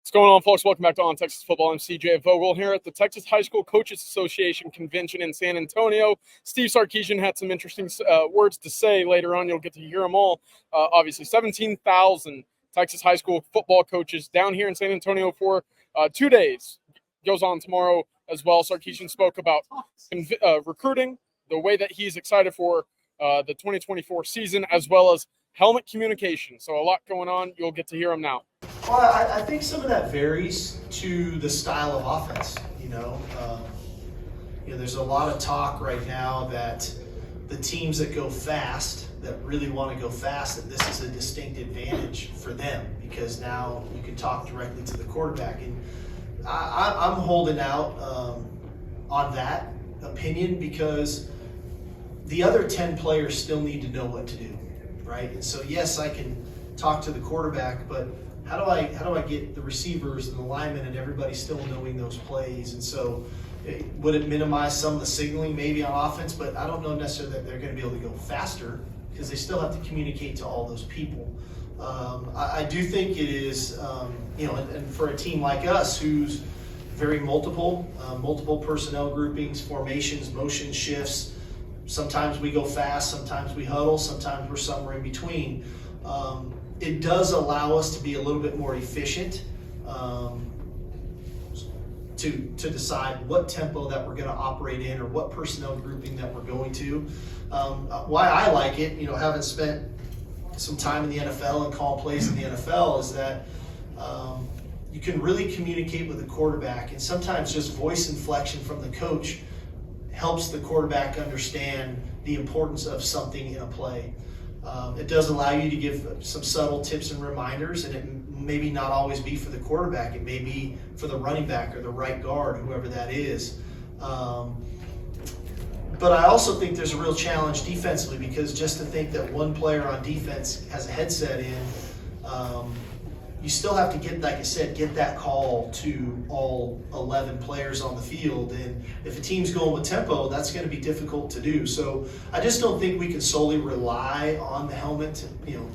What's going on, folks? Welcome back to On Texas Football. I'm CJ Vogel here at the Texas High School Coaches Association Convention in San Antonio. Steve Sarkisian had some interesting words to say later on. You'll get to hear them all. Obviously, 17,000 Texas high school football coaches down here in San Antonio for 2 days. Goes on tomorrow as well. Sarkisian spoke about recruiting, the way that he's excited for the 2024 season, as well as helmet communication. So a lot going on. You'll get to hear them now. Well, I think some of that varies to the style of offense. There's a lot of talk right now that the teams that go fast, that really want to go fast, that this is a distinct advantage for them because now you can talk directly to the quarterback. And I'm holding out on that opinion because the other 10 players still need to know what to do, right? And so, yes, I can talk to the quarterback, but how do I get the receivers and the linemen and everybody still knowing those plays? And so would it minimize some of the signaling maybe on offense? But I don't know necessarily that they're going to be able to go faster because they still have to communicate to all those people. I do think it is, and for a team like us who's very multiple personnel groupings, formations, motion shifts, sometimes we go fast, sometimes we huddle, sometimes we're somewhere in between. It does allow us to be a little bit more efficient to decide what tempo that we're going to operate in or what personnel grouping that we're going to. Why I like it, having spent some time in the NFL and call plays in the NFL, is that you can really communicate with the quarterback, and sometimes just voice inflection from the coach helps the quarterback understand the importance of something in a play. It does allow you to give some subtle tips and reminders, and it maybe not always be for the quarterback. It may be for the running back or the right guard, whoever that is. But I also think there's a real challenge defensively because just to think that one player on defense has a headset in, you still have to get, like I said, get that call to all 11 players on the field. And if a team's going with tempo, that's going to be difficult to do. So I just don't think we can solely rely on the helmet to,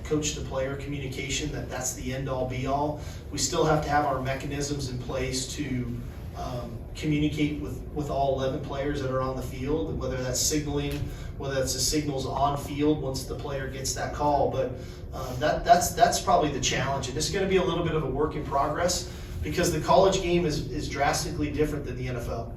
coach the player communication, that's the end all be all. We still have to have our mechanisms in place to communicate with all 11 players that are on the field, whether that's signaling, whether that's the signals on field once the player gets that call. But that's probably the challenge, and it's going to be a little bit of a work in progress because the college game is drastically different than the NFL.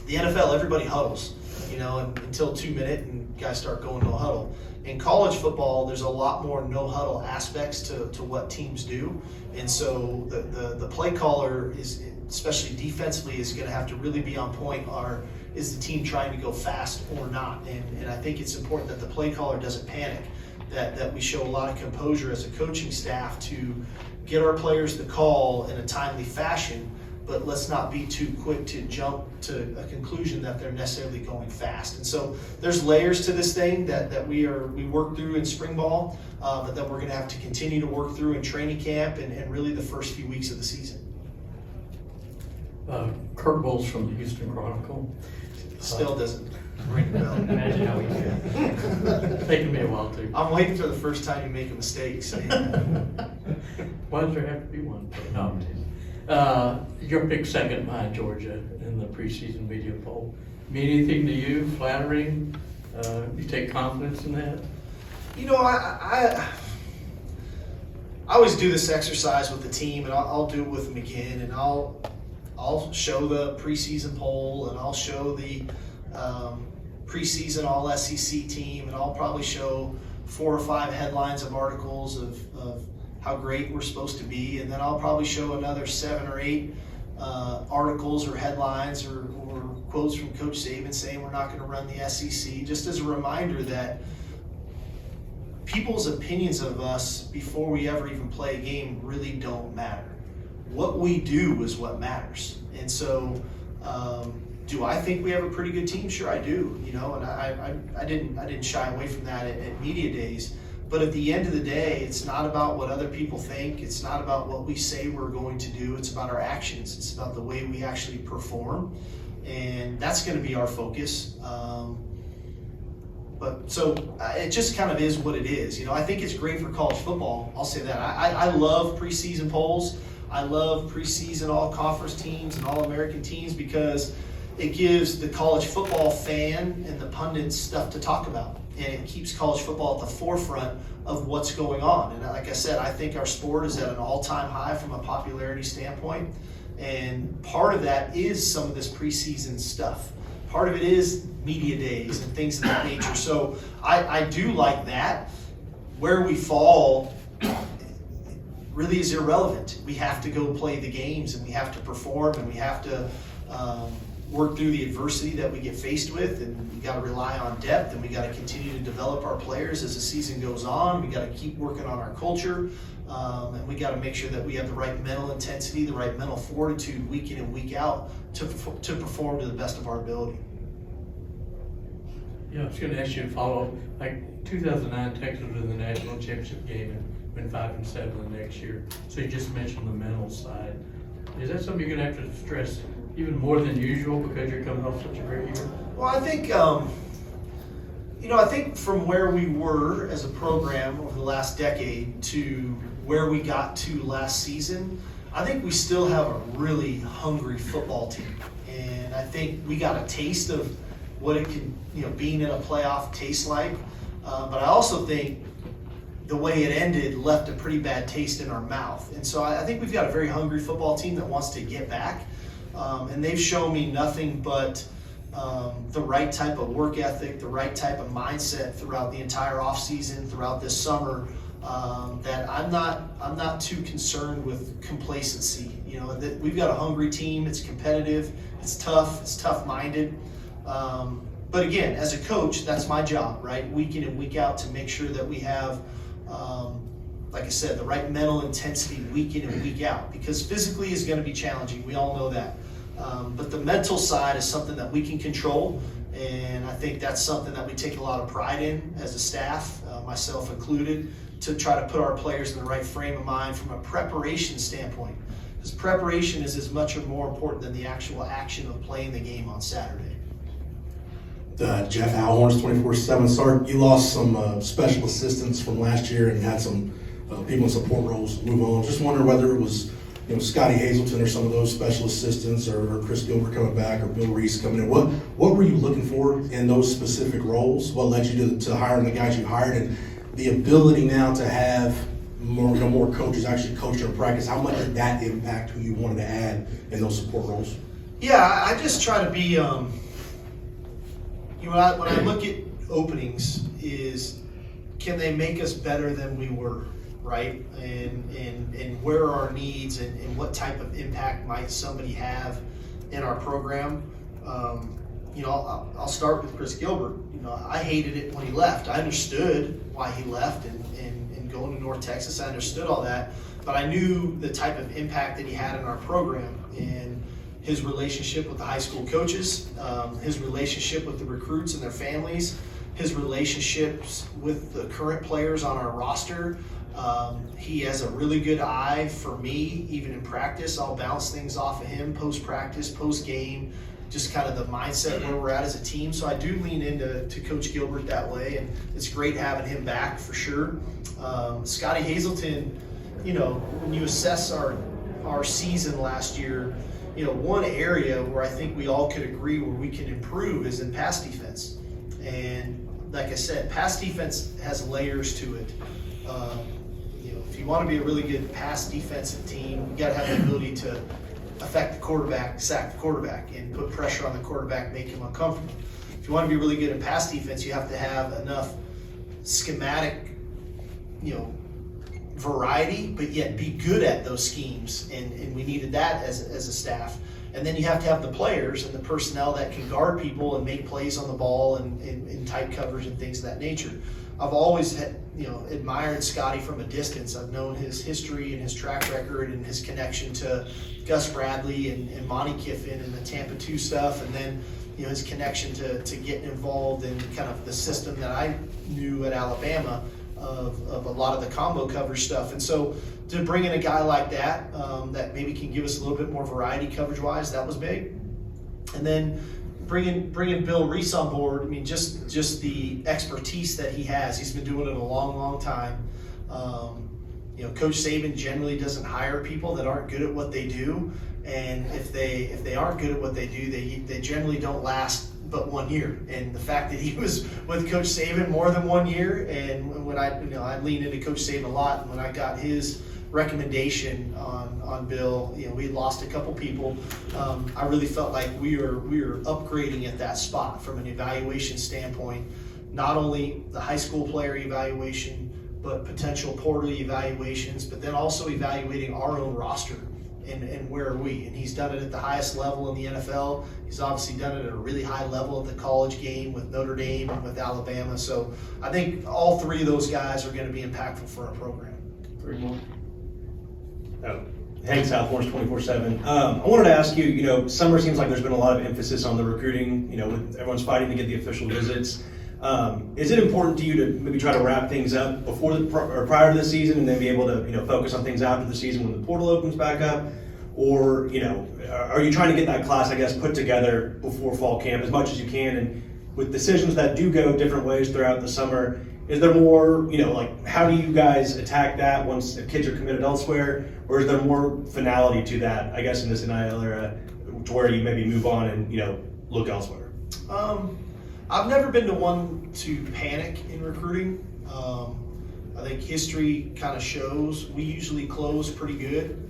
The NFL, everybody huddles, until 2 minutes and guys start going no huddle. In college football, there's a lot more no huddle aspects to what teams do, and so the play caller is, especially defensively, is going to have to really be on point. Is the team trying to go fast or not? And I think it's important that the play caller doesn't panic, that we show a lot of composure as a coaching staff to get our players the call in a timely fashion, but let's not be too quick to jump to a conclusion that they're necessarily going fast. And so there's layers to this thing that we work through in spring ball, but that we're going to have to continue to work through in training camp and really the first few weeks of the season. Kurt Bowles from the Houston Chronicle. Still doesn't ring a bell. Imagine how we feel. Taking me a while too. I'm waiting for the first time you make a mistake. So. Why does there have to be one? No. Your pick second behind Georgia in the preseason media poll. Mean anything to you? Flattering? You take confidence in that? I always do this exercise with the team, and I'll do it with them again, and I'll show the preseason poll, and I'll show the preseason all SEC team, and I'll probably show 4 or 5 headlines of articles of how great we're supposed to be, and then I'll probably show another 7 or 8 articles or headlines or quotes from Coach Saban saying we're not going to run the SEC, just as a reminder that people's opinions of us before we ever even play a game really don't matter. What we do is what matters. And so, do I think we have a pretty good team? Sure, I do. And I didn't shy away from that at media days. But at the end of the day, it's not about what other people think. It's not about what we say we're going to do. It's about our actions. It's about the way we actually perform, and that's going to be our focus. But so it just kind of is what it is. I think it's great for college football. I'll say that. I love preseason polls. I love preseason all-conference teams and all-American teams because it gives the college football fan and the pundits stuff to talk about. And it keeps college football at the forefront of what's going on. And like I said, I think our sport is at an all-time high from a popularity standpoint. And part of that is some of this preseason stuff. Part of it is media days and things of that nature. So I do like that. Where we fall really is irrelevant. We have to go play the games, and we have to perform, and we have to work through the adversity that we get faced with, and we got to rely on depth, and we got to continue to develop our players as the season goes on. We got to keep working on our culture, and we got to make sure that we have the right mental intensity, the right mental fortitude week in and week out to perform to the best of our ability. Yeah, I was going to ask you to follow up. Like 2009, Texas was in the national championship game and went 5-7 the next year. So you just mentioned the mental side. Is that something you're going to have to stress even more than usual because you're coming off such a great year? Well, I think, I think from where we were as a program over the last decade to where we got to last season, I think we still have a really hungry football team. And I think we got a taste of what it can, being in a playoff tastes like. But I also think the way it ended left a pretty bad taste in our mouth. And so I think we've got a very hungry football team that wants to get back. And they've shown me nothing but the right type of work ethic, the right type of mindset throughout the entire offseason, throughout this summer, that I'm not too concerned with complacency. That we've got a hungry team. It's competitive. It's tough. It's tough-minded. But again, as a coach, that's my job, right? Week in and week out to make sure that we have, like I said, the right mental intensity week in and week out, because physically is going to be challenging. We all know that. But the mental side is something that we can control, and I think that's something that we take a lot of pride in as a staff, myself included, to try to put our players in the right frame of mind from a preparation standpoint. Because preparation is as much or more important than the actual action of playing the game on Saturday. Jeff Longhorns 24/7. Sark, you lost some special assistants from last year and had some people in support roles move on. Just wondering whether it was Scotty Hazelton or some of those special assistants, or Chris Gilbert coming back, or Bill Reese coming in. What were you looking for in those specific roles? What led you to hiring the guys you hired, and the ability now to have more coaches actually coach in practice? How much did that impact who you wanted to add in those support roles? Yeah, I just try to be. When I look at openings, is can they make us better than we were, right? And where are our needs, and what type of impact might somebody have in our program? I'll start with Chris Gilbert. I hated it when he left. I understood why he left, and going to North Texas, I understood all that. But I knew the type of impact that he had in our program, and his relationship with the high school coaches, his relationship with the recruits and their families, his relationships with the current players on our roster. He has a really good eye for me, even in practice. I'll bounce things off of him post-practice, post-game, just kind of the mindset where we're at as a team. So I do lean into Coach Gilbert that way, and it's great having him back for sure. Scotty Hazelton, when you assess our season last year, one area where I think we all could agree where we can improve is in pass defense. And like I said, pass defense has layers to it. If you want to be a really good pass defensive team, you got to have the ability to affect the quarterback, sack the quarterback, and put pressure on the quarterback, make him uncomfortable. If you want to be really good at pass defense, you have to have enough schematic, variety, but yet be good at those schemes, and we needed that as a staff. And then you have to have the players and the personnel that can guard people and make plays on the ball and in tight coverage and things of that nature. I've always admired Scotty from a distance. I've known his history and his track record and his connection to Gus Bradley and Monty Kiffin and the Tampa 2 stuff, and then his connection to getting involved in kind of the system that I knew at Alabama of a lot of the combo coverage stuff. And so to bring in a guy like that, that maybe can give us a little bit more variety coverage-wise, that was big. And then bringing Bill Reese on board, just the expertise that he has. He's been doing it a long, long time. Coach Saban generally doesn't hire people that aren't good at what they do, and if they aren't good at what they do, they generally don't last but 1 year. And the fact that he was with Coach Saban more than 1 year, and when I lean into Coach Saban a lot, and when I got his recommendation on Bill, we lost a couple people. I really felt like we were upgrading at that spot from an evaluation standpoint, not only the high school player evaluation, but potential portal evaluations, but then also evaluating our own roster and where are we. And he's done it at the highest level in the NFL. He's obviously done it at a really high level at the college game with Notre Dame and with Alabama. So I think all three of those guys are going to be impactful for our program. Three more. Hank Southmore's 24/7. I wanted to ask you, summer seems like there's been a lot of emphasis on the recruiting, with everyone's fighting to get the official visits. Is it important to you to maybe try to wrap things up before or prior to the season and then be able to, focus on things after the season when the portal opens back up? Or, are you trying to get that class, I guess, put together before fall camp as much as you can? And with decisions that do go different ways throughout the summer, is there more, how do you guys attack that once the kids are committed elsewhere? Or is there more finality to that, I guess, in this NIL era to where you maybe move on and, look elsewhere? I've never been the one to panic in recruiting. I think history kind of shows we usually close pretty good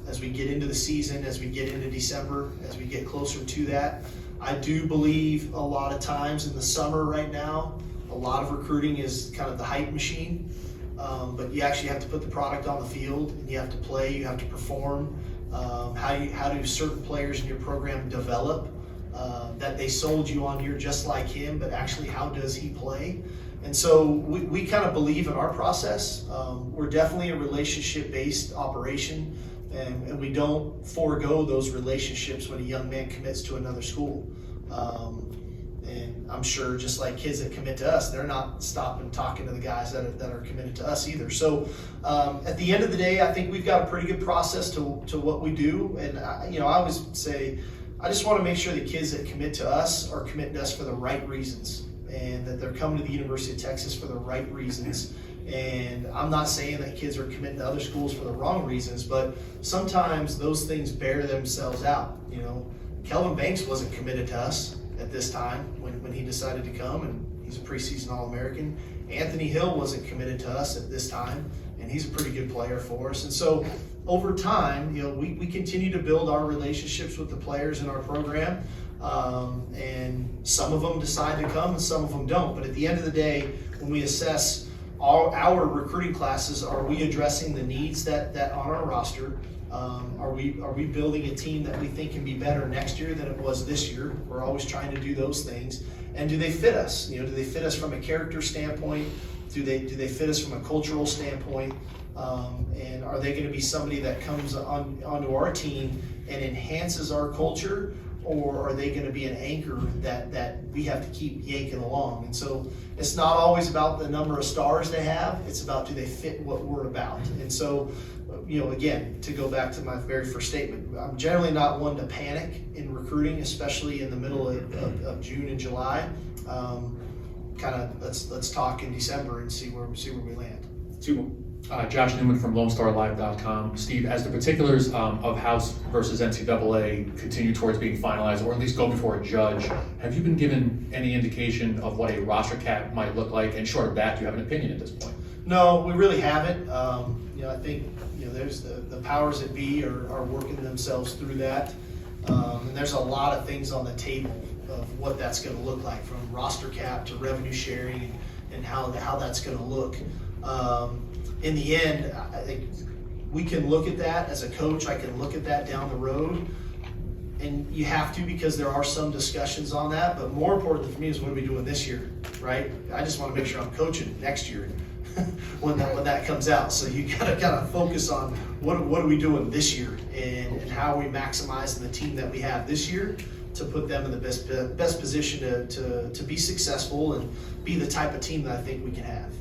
as we get into the season, as we get into December, as we get closer to that. I do believe a lot of times in the summer right now, a lot of recruiting is kind of the hype machine, but you actually have to put the product on the field, and you have to play, you have to perform. How do certain players in your program develop? That they sold you on, you're just like him, but actually how does he play? And so we kind of believe in our process. We're definitely a relationship-based operation, and we don't forego those relationships when a young man commits to another school. And I'm sure just like kids that commit to us, they're not stopping talking to the guys that are committed to us either. So at the end of the day, I think we've got a pretty good process to what we do. And I always say, I just want to make sure the kids that commit to us are committing to us for the right reasons, and that they're coming to the University of Texas for the right reasons. And I'm not saying that kids are committing to other schools for the wrong reasons, but sometimes those things bear themselves out. Kelvin Banks wasn't committed to us at this time when he decided to come, and he's a preseason All-American. Anthony Hill wasn't committed to us at this time, and he's a pretty good player for us. And so over time, we continue to build our relationships with the players in our program, and some of them decide to come and some of them don't. But at the end of the day, when we assess our recruiting classes, are we addressing the needs that on our roster? Are we building a team that we think can be better next year than it was this year? We're always trying to do those things. And do they fit us? Do they fit us from a character standpoint? Do they fit us from a cultural standpoint? And are they going to be somebody that comes onto our team and enhances our culture? Or are they going to be an anchor that we have to keep yanking along? And so it's not always about the number of stars they have. It's about, do they fit what we're about? And so, again, to go back to my very first statement, I'm generally not one to panic in recruiting, especially in the middle of June and July. Let's talk in December and see where we land. Two more. Josh Newman from LoneStarLive.com. Steve, as the particulars of House versus NCAA continue towards being finalized, or at least go before a judge, have you been given any indication of what a roster cap might look like? And short of that, do you have an opinion at this point? No, we really haven't. I think there's the powers that be are working themselves through that, and there's a lot of things on the table of what that's going to look like, from roster cap to revenue sharing and how that's going to look. In the end, I think we can look at that as a coach. I can look at that down the road, and you have to, because there are some discussions on that. But more importantly for me is, what are we doing this year, right? I just want to make sure I'm coaching next year when that comes out. So you got to kind of focus on what are we doing this year, and how are we maximizing the team that we have this year to put them in the best position to be successful and be the type of team that I think we can have.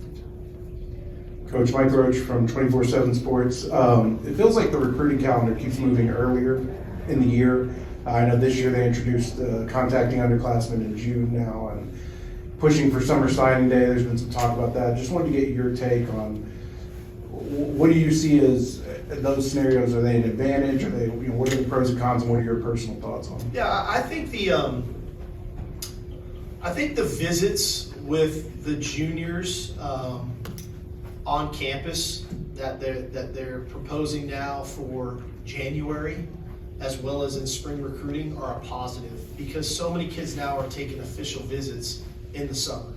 Coach Mike Roach from 24/7 Sports. It feels like the recruiting calendar keeps moving earlier in the year. I know this year they introduced contacting underclassmen in June now, and pushing for summer signing day. There's been some talk about that. Just wanted to get your take on what do you see as those scenarios? Are they an advantage? Are they, what are the pros and cons, and what are your personal thoughts on them? Yeah, I think the visits with the juniors on campus that they're proposing now for January, as well as in spring recruiting, are a positive, because so many kids now are taking official visits in the summer.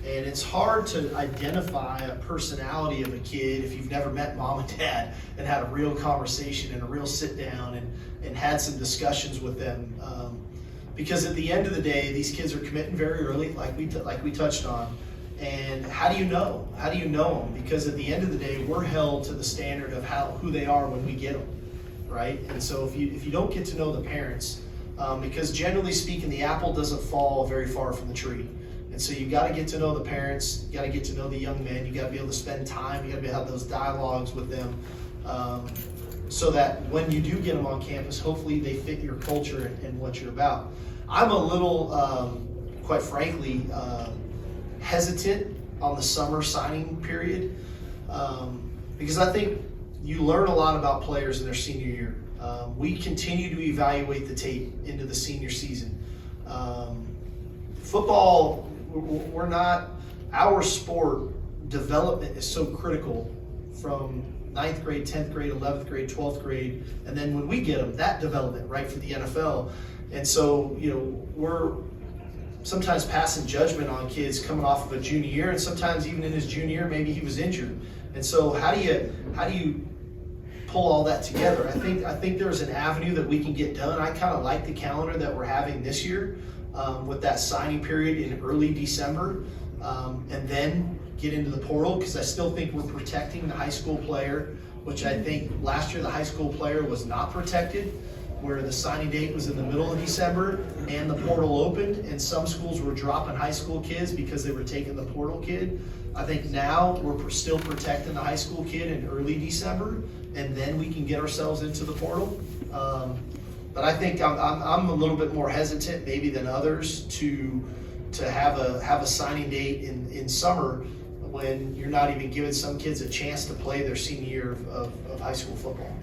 And it's hard to identify a personality of a kid if you've never met mom and dad and had a real conversation and a real sit down and had some discussions with them. Because at the end of the day, these kids are committing very early, like we touched on. And how do you know? How do you know them? Because at the end of the day, we're held to the standard of who they are when we get them, right? And so if you don't get to know the parents, because generally speaking, the apple doesn't fall very far from the tree. And so you got to get to know the parents, you got to get to know the young men, you got to be able to spend time, you got to be able to have those dialogues with them, so that when you do get them on campus, hopefully they fit your culture and what you're about. I'm a little, quite frankly, hesitant on the summer signing period, because I think you learn a lot about players in their senior year. We continue to evaluate the tape into the senior season. Football, we're not, our sport development is so critical from 9th grade, 10th grade, 11th grade, 12th grade, and then when we get them, that development, right, for the NFL. And so, we're sometimes passing judgment on kids coming off of a junior year, and sometimes even in his junior year, maybe he was injured. And so how do you pull all that together? I think there's an avenue that we can get done. I kind of like the calendar that we're having this year, with that signing period in early December, and then get into the portal, because I still think we're protecting the high school player, which I think last year the high school player was not protected, where the signing date was in the middle of December and the portal opened, and some schools were dropping high school kids because they were taking the portal kid. I think now we're still protecting the high school kid in early December, and then we can get ourselves into the portal. But I think I'm a little bit more hesitant maybe than others to have a signing date in summer, when you're not even giving some kids a chance to play their senior year of high school football.